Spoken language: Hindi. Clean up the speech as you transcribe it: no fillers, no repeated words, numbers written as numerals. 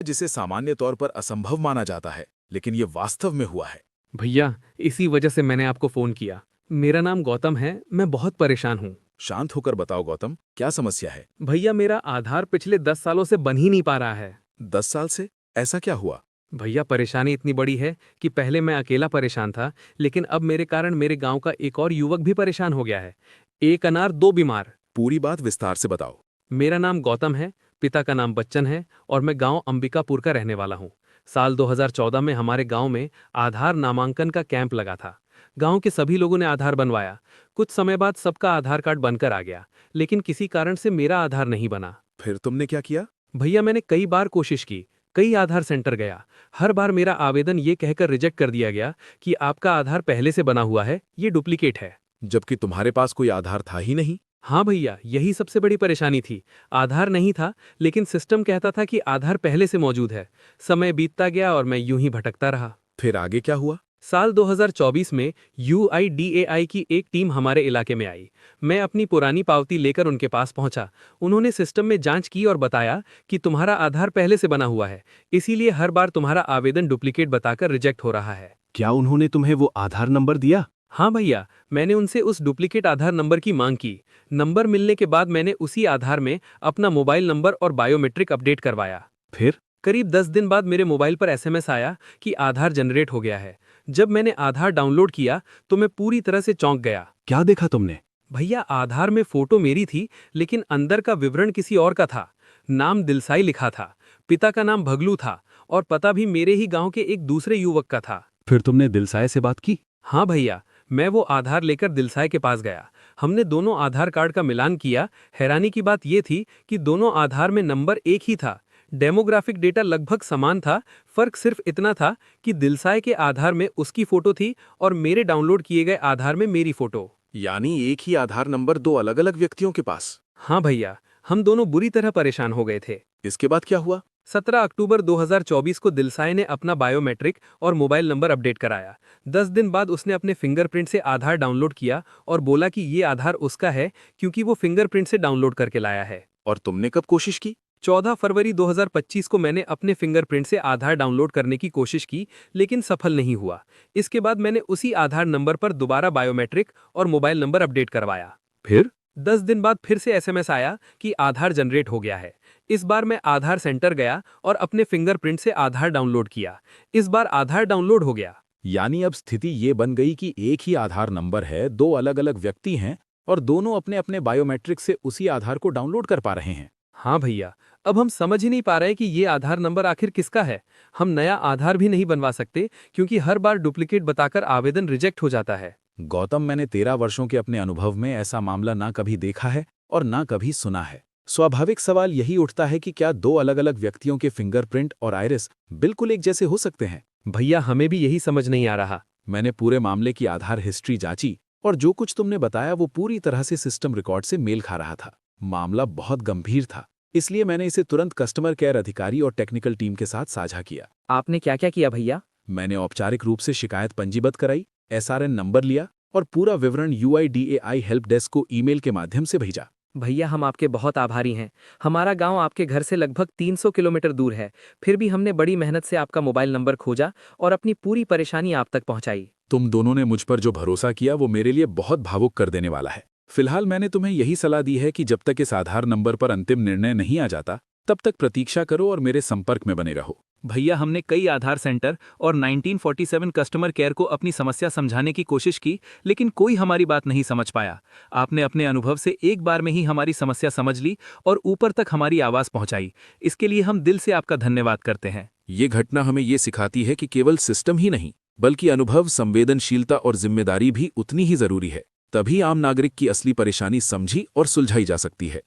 जिसे सामान्य तौर पर असंभव माना जाता है, लेकिन ये वास्तव में हुआ है। भैया, इसी वजह से मैंने आपको फोन किया। मेरा नाम गौतम है, मैं बहुत परेशान हूँ। शांत होकर बताओ गौतम, क्या समस्या है? भैया, मेरा आधार पिछले 10 सालों से बन ही नहीं पा रहा है। 10 साल से? ऐसा क्या हुआ? भैया, परेशानी इतनी बड़ी है कि पहले मैं अकेला परेशान था, लेकिन अब मेरे कारण मेरे गांव का एक और युवक भी परेशान हो गया है। एक अनार दो बीमार। पूरी बात विस्तार से बताओ। मेरा नाम गौतम है, पिता का नाम बच्चन है और मैं गांव अंबिकापुर का रहने वाला हूं। साल 2014 में हमारे गांव में आधार नामांकन का कैंप लगा था। गांव के सभी लोगों ने आधार बनवाया। कुछ समय बाद सबका आधार कार्ड बनकर आ गया, लेकिन किसी कारण से मेरा आधार नहीं बना। फिर तुमने क्या किया? भैया, मैंने कई बार कोशिश की, कई आधार सेंटर गया। हर बार मेरा आवेदन ये कहकर रिजेक्ट कर दिया गया कि आपका आधार पहले से बना हुआ है, ये डुप्लीकेट है। जबकि तुम्हारे पास कोई आधार था ही नहीं। हाँ भैया, यही सबसे बड़ी परेशानी थी। आधार नहीं था, लेकिन सिस्टम कहता था कि आधार पहले से मौजूद है। समय बीतता गया और मैं यूं ही भटकता रहा। फिर आगे क्या हुआ? साल 2024 में UIDAI की एक टीम हमारे इलाके में आई। मैं अपनी पुरानी पावती लेकर उनके पास पहुंचा। उन्होंने सिस्टम में जांच की और बताया कि तुम्हारा आधार पहले से बना हुआ है, इसीलिए हर बार तुम्हारा आवेदन डुप्लीकेट बताकर रिजेक्ट हो रहा है। क्या उन्होंने तुम्हें वो आधार नंबर दिया? हाँ भैया, मैंने उनसे उस डुप्लीकेट आधार नंबर की मांग की। नंबर मिलने के बाद मैंने उसी आधार में अपना मोबाइल नंबर और बायोमेट्रिक अपडेट करवाया। फिर? करीब 10 दिन बाद मेरे मोबाइल पर SMS आया कि आधार जनरेट हो गया है। जब मैंने आधार डाउनलोड किया तो मैं पूरी तरह से चौंक गया। क्या देखा तुमने? भैया, आधार में फोटो मेरी थी, लेकिन अंदर का विवरण किसी और का था। नाम दिलसाई लिखा था, पिता का नाम भगलू था और पता भी मेरे ही गांव के एक दूसरे युवक का था। फिर तुमने दिलसाय से बात की? हाँ भैया, मैं वो आधार लेकर दिलसाय के पास गया। हमने दोनों आधार कार्ड का मिलान किया। हैरानी की बात यह थी कि दोनों आधार में नंबर एक ही था। डेमोग्राफिक डेटा लगभग समान था। फर्क सिर्फ इतना था कि दिलसाय के आधार में उसकी फोटो थी और मेरे डाउनलोड किए गए आधार में मेरी फोटो। यानी एक ही आधार नंबर दो अलग अलग व्यक्तियों के पास? हाँ भैया, हम दोनों बुरी तरह परेशान हो गए थे। इसके बाद क्या हुआ? 17 अक्टूबर 2024 को दिलसाय ने अपना बायोमेट्रिक और मोबाइल नंबर अपडेट कराया। 10 दिन बाद उसने अपने फिंगरप्रिंट से आधार डाउनलोड किया और बोला कि ये आधार उसका है, क्योंकि वो फिंगरप्रिंट से डाउनलोड करके लाया है। और तुमने कब कोशिश की? 14 फरवरी 2025 को मैंने अपने फिंगरप्रिंट से आधार डाउनलोड करने की कोशिश की, लेकिन सफल नहीं हुआ। इसके बाद मैंने उसी आधार नंबर पर दोबारा बायोमेट्रिक और मोबाइल नंबर अपडेट करवाया। फिर? 10 दिन बाद फिर से SMS आया कि आधार जनरेट हो गया है। इस बार मैं आधार सेंटर गया और अपने फिंगरप्रिंट से आधार डाउनलोड किया। इस बार आधार डाउनलोड हो गया। यानी अब स्थिति ये बन गई कि एक ही आधार नंबर है, दो अलग अलग व्यक्ति हैं और दोनों अपने अपने बायोमेट्रिक से उसी आधार को डाउनलोड कर पा रहे हैं। हाँ भैया, अब हम समझ ही नहीं पा रहे कि ये आधार नंबर आखिर किसका है। हम नया आधार भी नहीं बनवा सकते, क्योंकि हर बार डुप्लीकेट बताकर आवेदन रिजेक्ट हो जाता है। गौतम, मैंने 13 वर्षों के अपने अनुभव में ऐसा मामला ना कभी देखा है और ना कभी सुना है। स्वाभाविक सवाल यही उठता है कि क्या दो अलग अलग व्यक्तियों के फिंगरप्रिंट और आइरिस बिल्कुल एक जैसे हो सकते हैं? भैया, हमें भी यही समझ नहीं आ रहा। मैंने पूरे मामले की आधार हिस्ट्री जांची और जो कुछ तुमने बताया वो पूरी तरह से सिस्टम रिकॉर्ड से मेल खा रहा था। मामला बहुत गंभीर था, इसलिए मैंने इसे तुरंत कस्टमर केयर अधिकारी और टेक्निकल टीम के साथ साझा किया। आपने क्या क्या किया भैया? मैंने औपचारिक रूप से शिकायत पंजीबद्ध कराई, SRN नंबर लिया और पूरा विवरण UIDAI हेल्प डेस्क को ईमेल के माध्यम से भेजा। भैया, हम आपके बहुत आभारी हैं। हमारा गांव आपके घर से लगभग 300 किलोमीटर दूर है, फिर भी हमने बड़ी मेहनत से आपका मोबाइल नंबर खोजा और अपनी पूरी परेशानी आप तक पहुंचाई। तुम दोनों ने मुझ पर जो भरोसा किया वो मेरे लिए बहुत भावुक कर देने वाला है। फिलहाल मैंने तुम्हें यही सलाह दी है कि जब तक इस आधार नंबर पर अंतिम निर्णय नहीं आ जाता, तब तक प्रतीक्षा करो और मेरे संपर्क में बने रहो। भैया, हमने कई आधार सेंटर और 1947 कस्टमर केयर को अपनी समस्या समझाने की कोशिश की, लेकिन कोई हमारी बात नहीं समझ पाया। आपने अपने अनुभव से एक बार में ही हमारी समस्या समझ ली और ऊपर तक हमारी आवाज़ पहुंचाई। इसके लिए हम दिल से आपका धन्यवाद करते हैं। ये घटना हमें ये सिखाती है कि केवल सिस्टम ही नहीं, बल्कि अनुभव, संवेदनशीलता और जिम्मेदारी भी उतनी ही जरूरी है। तभी आम नागरिक की असली परेशानी समझी और सुलझाई जा सकती है।